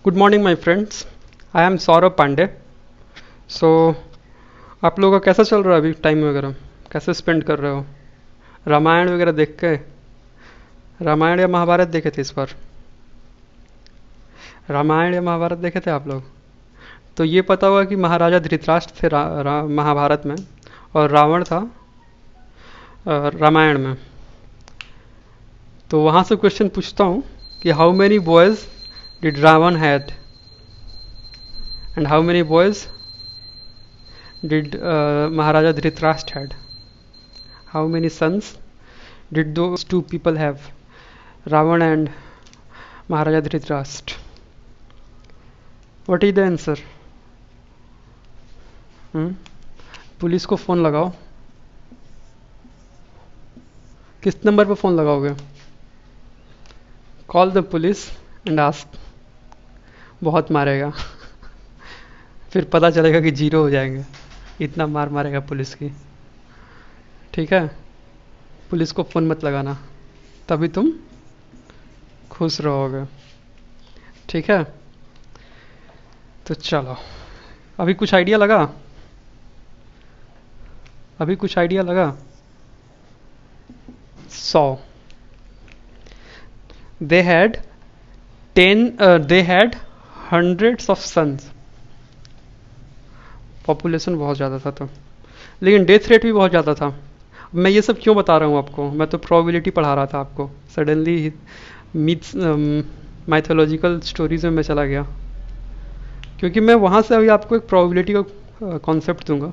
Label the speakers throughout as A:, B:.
A: Good morning my friends, I am Saurabh Pandey. So आप लोगों का कैसा चल रहा है अभी? टाइम वगैरह कैसे स्पेंड कर रहे हो? रामायण वगैरह देख के, रामायण या महाभारत देखे थे इस बार? रामायण या महाभारत देखे थे आप लोग? तो ये पता हुआ कि महाराजा धृतराष्ट्र थे महाभारत में, और रावण था रामायण में। तो वहाँ से क्वेश्चन पूछता हूँ कि how many boys did Ravan had and how many boys did Maharaja Dhritarashtra had? How many sons did those two people have, Ravan and Maharaja Dhritarashtra? What is the answer? Police को phone लगाओ। किस number पे phone लगाओगे? Call the police and ask. बहुत मारेगा फिर पता चलेगा कि जीरो हो जाएंगे, इतना मार मारेगा पुलिस की। ठीक है, पुलिस को फ़ोन मत लगाना, तभी तुम खुश रहोगे। ठीक है, तो चलो, अभी कुछ आइडिया लगा? अभी कुछ आइडिया लगा? 100। They had 100s of sons. Population बहुत ज़्यादा था तो, लेकिन डेथ रेट भी बहुत ज़्यादा था। मैं ये सब क्यों बता रहा हूँ आपको? मैं तो प्रोबेबिलिटी पढ़ा रहा था आपको। सडनली मिथ्स माइथोलॉजिकल स्टोरीज में मैं चला गया, क्योंकि मैं वहाँ से अभी आपको एक प्रोबेबिलिटी का कॉन्सेप्ट दूंगा,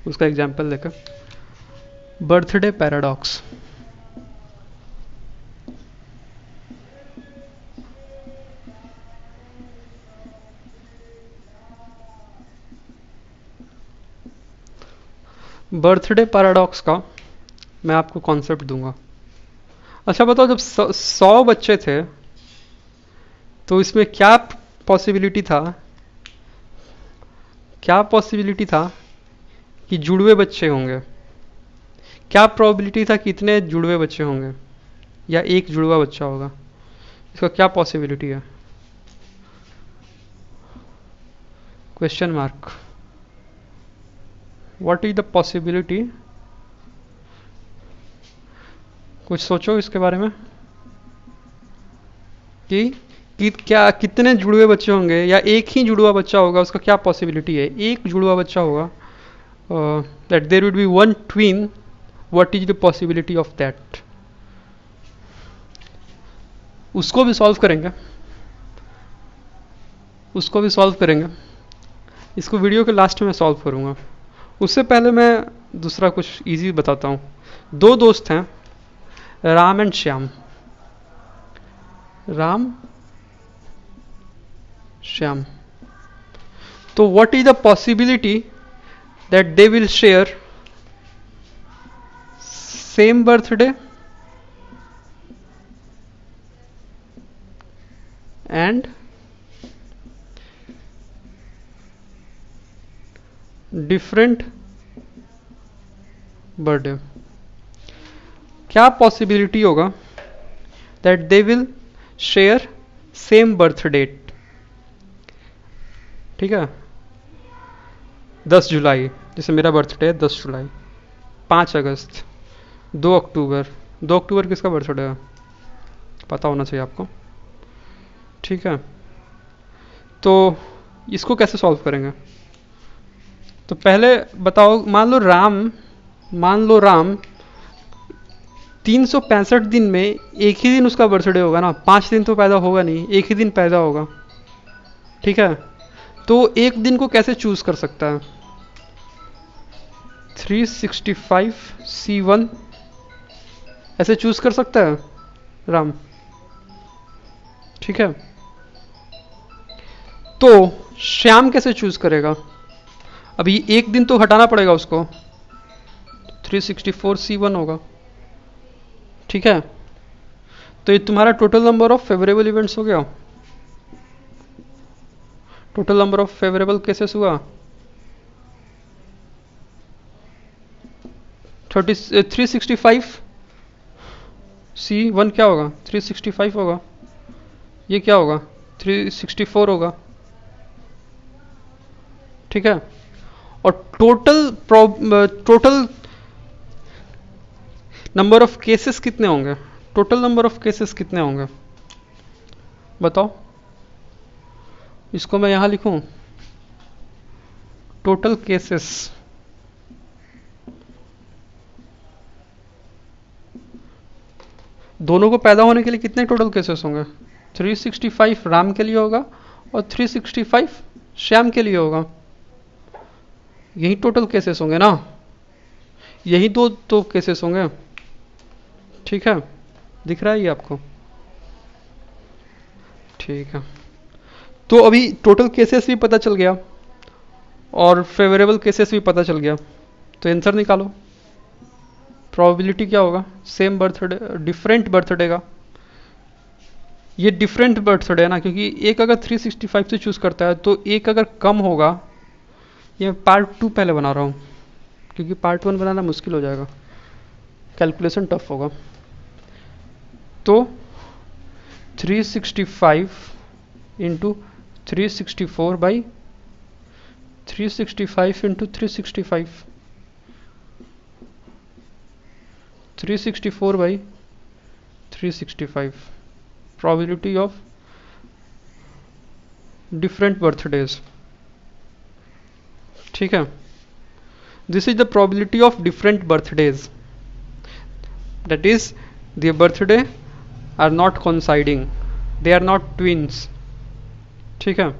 A: उसका एग्जांपल लेकर। Birthday paradox. बर्थडे पैराडॉक्स का मैं आपको कॉन्सेप्ट दूंगा। अच्छा बताओ, जब 100 बच्चे थे तो इसमें क्या पॉसिबिलिटी था, कि जुड़वे बच्चे होंगे? क्या प्रोबेबिलिटी था कि इतने जुड़वे बच्चे होंगे, या एक जुड़वा बच्चा होगा? इसका क्या पॉसिबिलिटी है? Question mark. What is the possibility? कुछ सोचो इसके बारे में कि क्या कितने जुड़वे बच्चे होंगे, या एक ही जुड़वा बच्चा होगा? उसका क्या पॉसिबिलिटी है? एक जुड़वा बच्चा होगा, that there would be one twin. What is the possibility of that? उसको भी सॉल्व करेंगे। इसको वीडियो के लास्ट में सॉल्व करूंगा। उससे पहले मैं दूसरा कुछ इजी बताता हूँ। दो दोस्त हैं, राम एंड श्याम। तो what is the possibility that they will share same birthday and different birthday? क्या पॉसिबिलिटी होगा that they will share same birth date? ठीक है, 10 जुलाई, जैसे मेरा बर्थडे है 10 जुलाई, 5 अगस्त, 2 अक्टूबर। 2 अक्टूबर किसका बर्थडे है? पता होना चाहिए आपको। ठीक है, तो इसको कैसे सॉल्व करेंगे? तो पहले बताओ, मान लो राम 365 दिन में एक ही दिन उसका बर्थडे होगा ना। 5 दिन तो पैदा होगा नहीं, एक ही दिन पैदा होगा। ठीक है, तो एक दिन को कैसे चूज कर सकता है? 365C1 ऐसे चूज कर सकता है राम। ठीक है, तो श्याम कैसे चूज करेगा? अभी एक दिन तो हटाना पड़ेगा उसको, 364C1 होगा। ठीक है, तो ये तुम्हारा total number of favourable events हो गया। Total number of favourable cases हुआ 365C1 क्या होगा? 365 होगा। ये क्या होगा? 364 होगा, ठीक है। और टोटल नंबर ऑफ केसेस कितने होंगे? टोटल नंबर ऑफ केसेस कितने होंगे बताओ? इसको मैं यहां लिखूं, टोटल केसेस, दोनों को पैदा होने के लिए कितने टोटल केसेस होंगे? 365 राम के लिए होगा और 365 श्याम के लिए होगा। यही टोटल केसेस होंगे ना, यही दो केसेस होंगे, ठीक है। दिख रहा है ये आपको? ठीक है। तो अभी टोटल केसेस भी पता चल गया और फेवरेबल केसेस भी पता चल गया, तो आंसर निकालो। प्रोबेबिलिटी क्या होगा? सेम बर्थडे, डिफरेंट बर्थडे का। ये डिफरेंट बर्थडे है ना, क्योंकि एक अगर 365 से चूज करता है तो एक अगर कम होगा। ये पार्ट 2 पहले बना रहा हूँ क्योंकि पार्ट 1 बनाना मुश्किल हो जाएगा, कैलकुलेशन टफ होगा। तो 365 into 364 by 365 into 365, 364 by 365, probability of different birthdays, ठीक है। This is the probability of different birthdays, that is their birthday are not coinciding, they are not twins, ठीक है।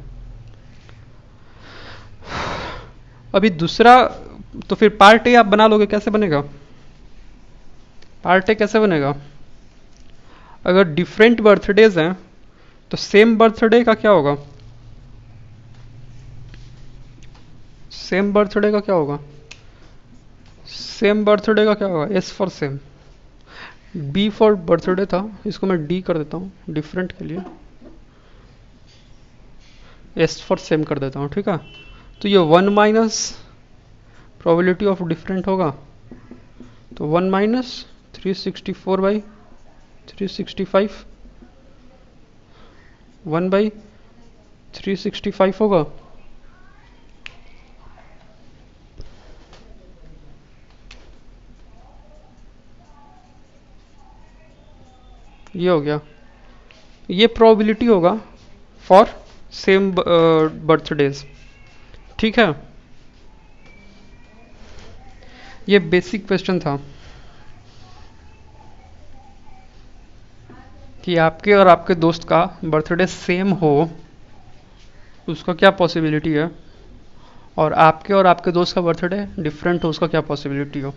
A: अभी दूसरा, तो फिर पार्ट ए आप बना लोगे, कैसे बनेगा पार्ट ए? कैसे बनेगा? अगर डिफरेंट बर्थडेज हैं तो सेम बर्थडे का क्या होगा? सेम बर्थडे का क्या होगा? सेम बर्थडे का क्या होगा? S for same, B for birthday था, इसको मैं डी कर देता हूं डिफरेंट के लिए, एस फॉर सेम कर देता हूं, ठीक है। तो ये 1 माइनस प्रोबेबिलिटी ऑफ डिफरेंट होगा, तो 1 माइनस 364 बाई 365, 1 बाई 365 होगा। ये हो गया, ये प्रोबेबिलिटी होगा फॉर सेम बर्थडेज, ठीक है। ये बेसिक क्वेश्चन था कि आपके और आपके दोस्त का बर्थडे सेम हो, उसका क्या पॉसिबिलिटी है, और आपके और आपके दोस्त का बर्थडे डिफरेंट हो, उसका क्या पॉसिबिलिटी हो।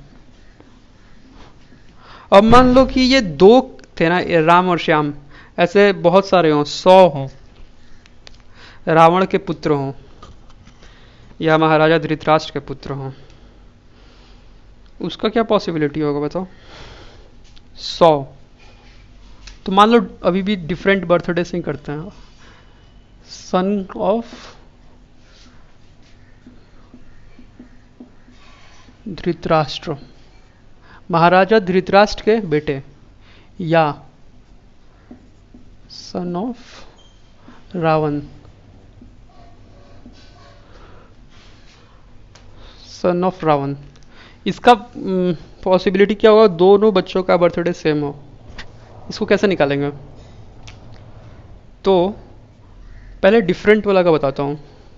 A: अब मान लो कि ये दो थे ना, राम और श्याम, ऐसे बहुत सारे हों, 100 हों, रावण के पुत्र हों या महाराजा धृतराष्ट्र के पुत्र हों, उसका क्या पॉसिबिलिटी होगा बताओ? 100। तो मान लो अभी भी डिफरेंट बर्थडे से ही करते हैं। सन ऑफ धृतराष्ट्र, महाराजा धृतराष्ट्र के बेटे, या son of Ravan, son of Ravan. इसका पॉसिबिलिटी क्या होगा? दोनों बच्चों का बर्थडे सेम हो। इसको कैसे निकालेंगे? तो पहले डिफरेंट वाला का बताता हूँ,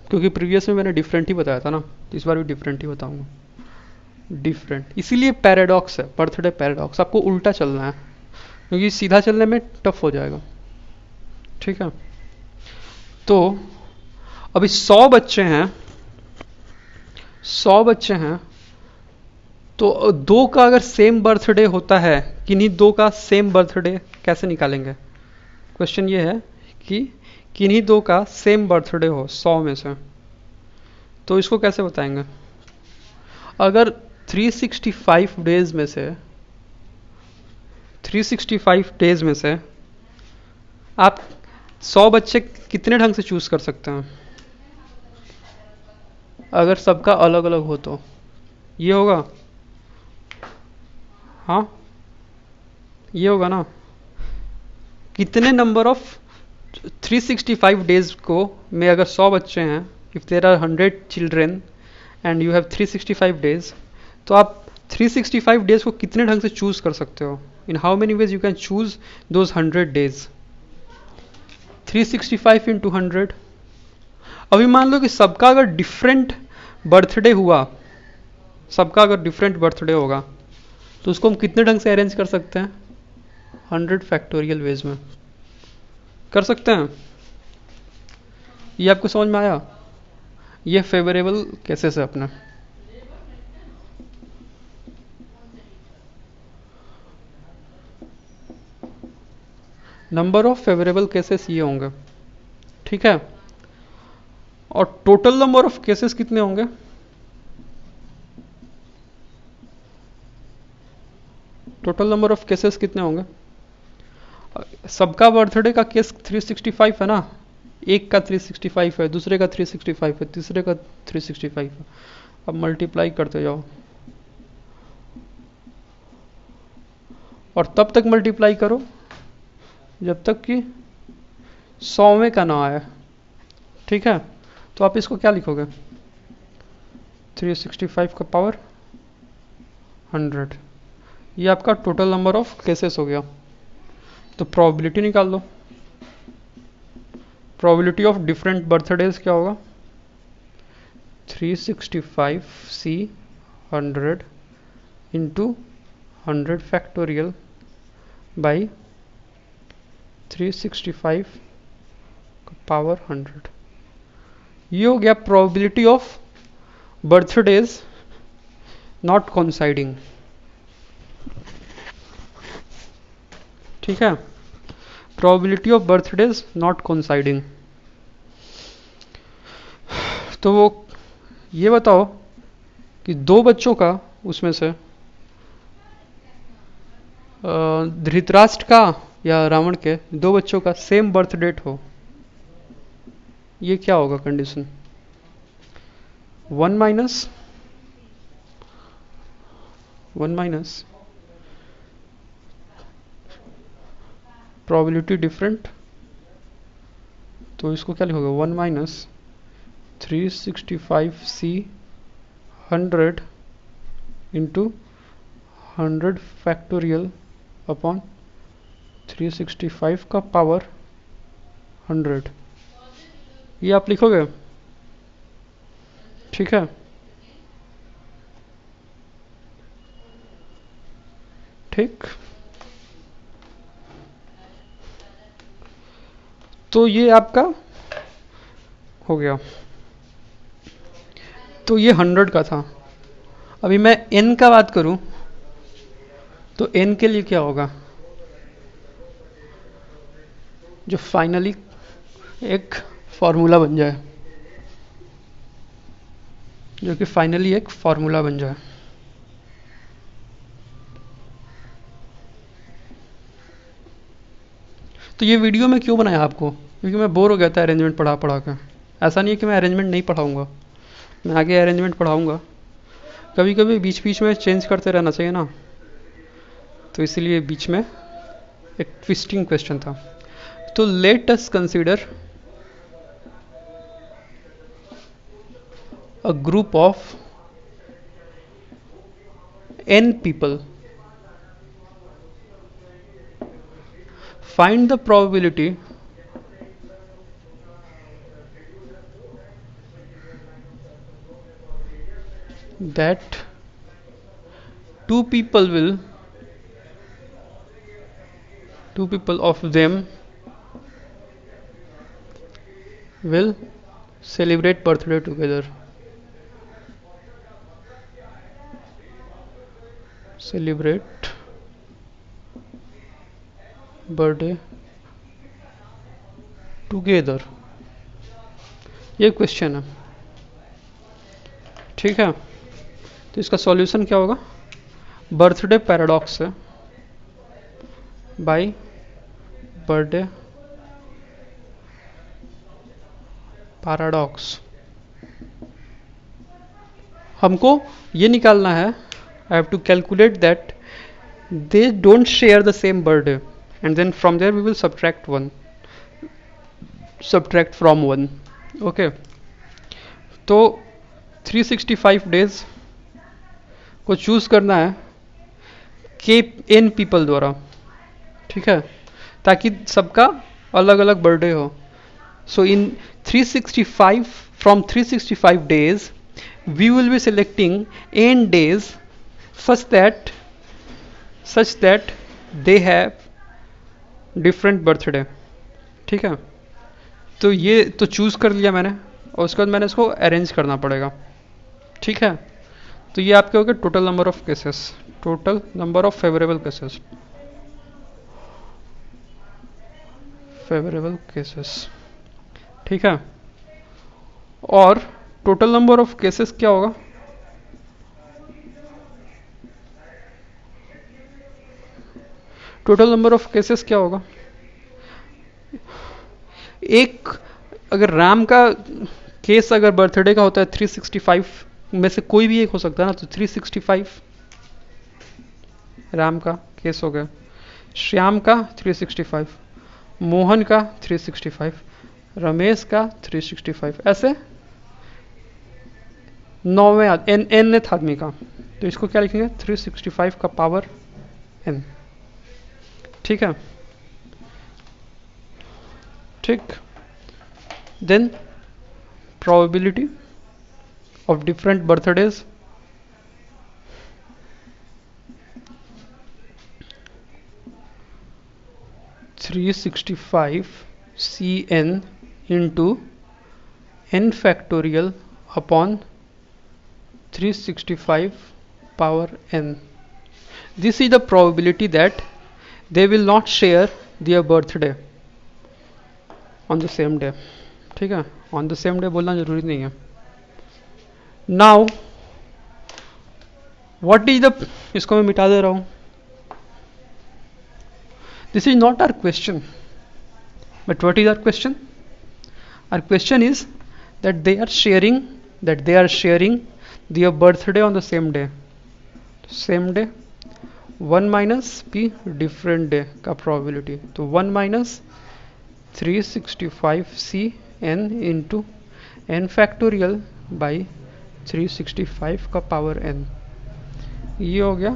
A: क्योंकि प्रीवियस में मैंने डिफरेंट ही बताया था ना, इस बार भी डिफरेंट ही बताऊंगा। डिफरेंट इसीलिए पैराडॉक्स है, बर्थडे पैराडॉक्स, आपको उल्टा चलना है क्योंकि सीधा चलने में टफ हो जाएगा, ठीक है। तो अभी 100 बच्चे हैं, 100 बच्चे हैं, तो दो का अगर सेम बर्थडे होता है, किन्हीं दो का सेम बर्थडे कैसे निकालेंगे? क्वेश्चन ये है कि किन्हीं दो का सेम बर्थडे हो 100 में से, तो इसको कैसे बताएंगे? अगर 365 डेज में से 365 डेज में से आप 100 बच्चे कितने ढंग से चूज कर सकते हैं? अगर सबका अलग अलग हो तो ये होगा, हाँ ये होगा ना। कितने नंबर ऑफ 365 डेज को में अगर 100 बच्चे हैं, if there are 100 children and you have 365 days, तो आप 365 डेज को कितने ढंग से चूज कर सकते हो? In how many ways you can choose those 100 days? 365 into 100। अभी मान लो कि सबका अगर डिफरेंट बर्थडे हुआ, सबका अगर डिफरेंट बर्थडे होगा, तो उसको हम कितने ढंग से अरेंज कर सकते हैं? 100 फैक्टोरियल वेज में कर सकते हैं। ये आपको समझ में आया? ये फेवरेबल केसेस है अपने। नंबर ऑफ फेवरेबल केसेस ये होंगे, ठीक है। और टोटल नंबर ऑफ केसेस कितने होंगे? टोटल नंबर ऑफ केसेस कितने होंगे? सबका बर्थडे का केस 365 है ना, एक का 365 है, दूसरे का 365 है, तीसरे का 365 है। अब मल्टीप्लाई करते जाओ और तब तक मल्टीप्लाई करो जब तक कि 100वें का ना आए, ठीक है। तो आप इसको क्या लिखोगे? 365 का पावर 100, ये आपका टोटल नंबर ऑफ केसेस हो गया। तो प्रोबेबिलिटी निकाल लो। प्रोबेबिलिटी ऑफ डिफरेंट बर्थडेज क्या होगा? 365C 100 इंटू 100 फैक्टोरियल बाई 365 का पावर 100। ये हो गया probability of birthdays not coinciding, ठीक है। Probability of birthdays not coinciding. तो वो ये बताओ कि दो बच्चों का, उसमें से धृतराष्ट्र का या रावण के दो बच्चों का सेम बर्थ डेट हो, ये क्या होगा कंडीशन? 1 माइनस प्रोबेबिलिटी डिफरेंट, तो इसको क्या लिखोगे? 1 minus 365C 100 into 100 factorial upon 365 का पावर 100, ये आप लिखोगे, ठीक है। ठीक, तो ये आपका हो गया। तो ये 100 का था। अभी मैं n का बात करूं तो n के लिए क्या होगा? जो फाइनली एक फॉर्मूला बन जाए, जो कि फाइनली एक फॉर्मूला बन जाए। तो ये वीडियो मैं क्यों बनाया आपको? क्योंकि मैं बोर हो गया था अरेंजमेंट पढ़ा पढ़ा के। ऐसा नहीं है कि मैं अरेंजमेंट नहीं पढ़ाऊंगा, मैं आगे अरेंजमेंट पढ़ाऊंगा। कभी कभी बीच बीच में चेंज करते रहना चाहिए ना, तो इसीलिए बीच में एक ट्विस्टिंग क्वेश्चन था। तो let us consider a group of n people. Find the probability that two people of them will celebrate birthday together. Celebrate birthday together, ये क्वेश्चन है, ठीक है। तो इसका सॉल्यूशन क्या होगा? बर्थडे पैराडॉक्स है बाय बर्थडे पैराडॉक्स। हमको ये निकालना है, I have to calculate that they don't share the same birthday, and then from there we will subtract 1. Subtract from 1. Okay, तो 365 डेज को चूज करना है के एन पीपल द्वारा, ठीक है, ताकि सबका अलग अलग बर्थडे हो. सो इन 365, from 365 days we will be selecting n days such that they have different birthday. ठीक है, तो ये तो चूज कर लिया मैंने, और उसके बाद मैंने इसको अरेंज करना पड़ेगा. ठीक है, तो ये आपके हो गए total number of cases, total number of favourable cases, favourable cases. ठीक है, और टोटल नंबर ऑफ केसेस क्या होगा? टोटल नंबर ऑफ केसेस क्या होगा? एक, अगर रैम का केस अगर बर्थडे का होता है 365 में से कोई भी एक हो सकता है ना, तो 365 रैम का केस हो गया, श्याम का 365, मोहन का 365, रमेश का 365, ऐसे नौवें एनथ आदमी का, तो इसको क्या लिखेंगे? 365 का पावर n. ठीक है, ठीक. Then probability of different birthdays, (365) Cn into n factorial upon 365 power n. This is the probability that they will not share their birthday on the same day. ठीक है, ऑन द सेम डे बोलना जरूरी नहीं है. Now what is the, इसको मैं मिटा दे रहा हूं. This is not our question, but what is our question? Our question is that they are sharing their birthday on the same day. Same day 1 minus P different day का probability, तो 1 minus 365 C n into n factorial by 365 का power n. ये हो गया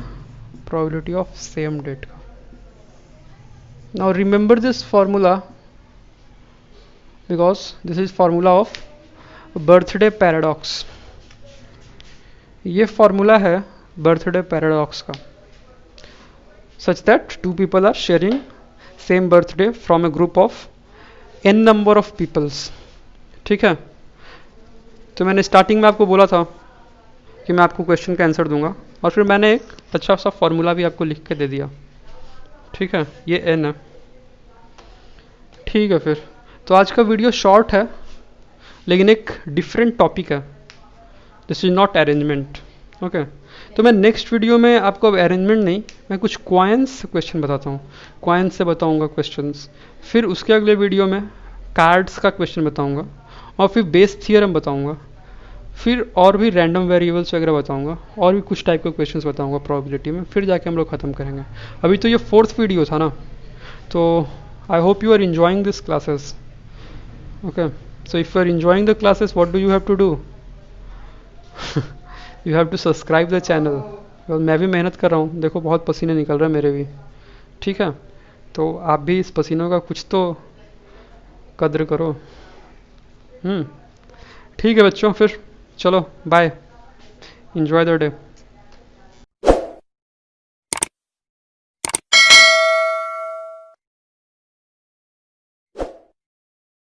A: probability of same date का. Now remember this formula because this is formula of birthday paradox. ये formula है birthday paradox का, such that two people are sharing same birthday from a group of n number of peoples. ठीक है, तो मैंने starting में आपको बोला था कि मैं आपको क्वेश्चन का आंसर दूंगा, और फिर मैंने एक अच्छा सा फॉर्मूला भी आपको लिख के दे दिया. ठीक है, ये n है. ठीक है, फिर तो आज का वीडियो शॉर्ट है, लेकिन एक डिफरेंट टॉपिक है. This is not arrangement. Okay, तो मैं नेक्स्ट वीडियो में आपको अब अरेंजमेंट नहीं, मैं कुछ क्वाइंस क्वेश्चन बताता हूँ, क्वाइंस से बताऊँगा क्वेश्चंस. फिर उसके अगले वीडियो में कार्ड्स का क्वेश्चन बताऊँगा, और फिर बेस थियरम बताऊँगा, फिर और भी रैंडम वेरिएबल्स वगैरह बताऊँगा, और भी कुछ टाइप के क्वेश्चंस बताऊँगा प्रोबेबिलिटी में. फिर जाके हम लोग ख़त्म करेंगे. अभी तो ये 4th वीडियो था ना, तो I hope you are enjoying this classes. Okay, so if you are enjoying the classes, what do you have to do? You have to subscribe the channel. मैं भी मेहनत कर रहा हूँ, देखो बहुत पसीने निकल रहे हैं मेरे भी. ठीक है, तो आप भी इस पसीनों का कुछ तो कद्र करो. ठीक है बच्चों, फिर चलो बाय, enjoy the day.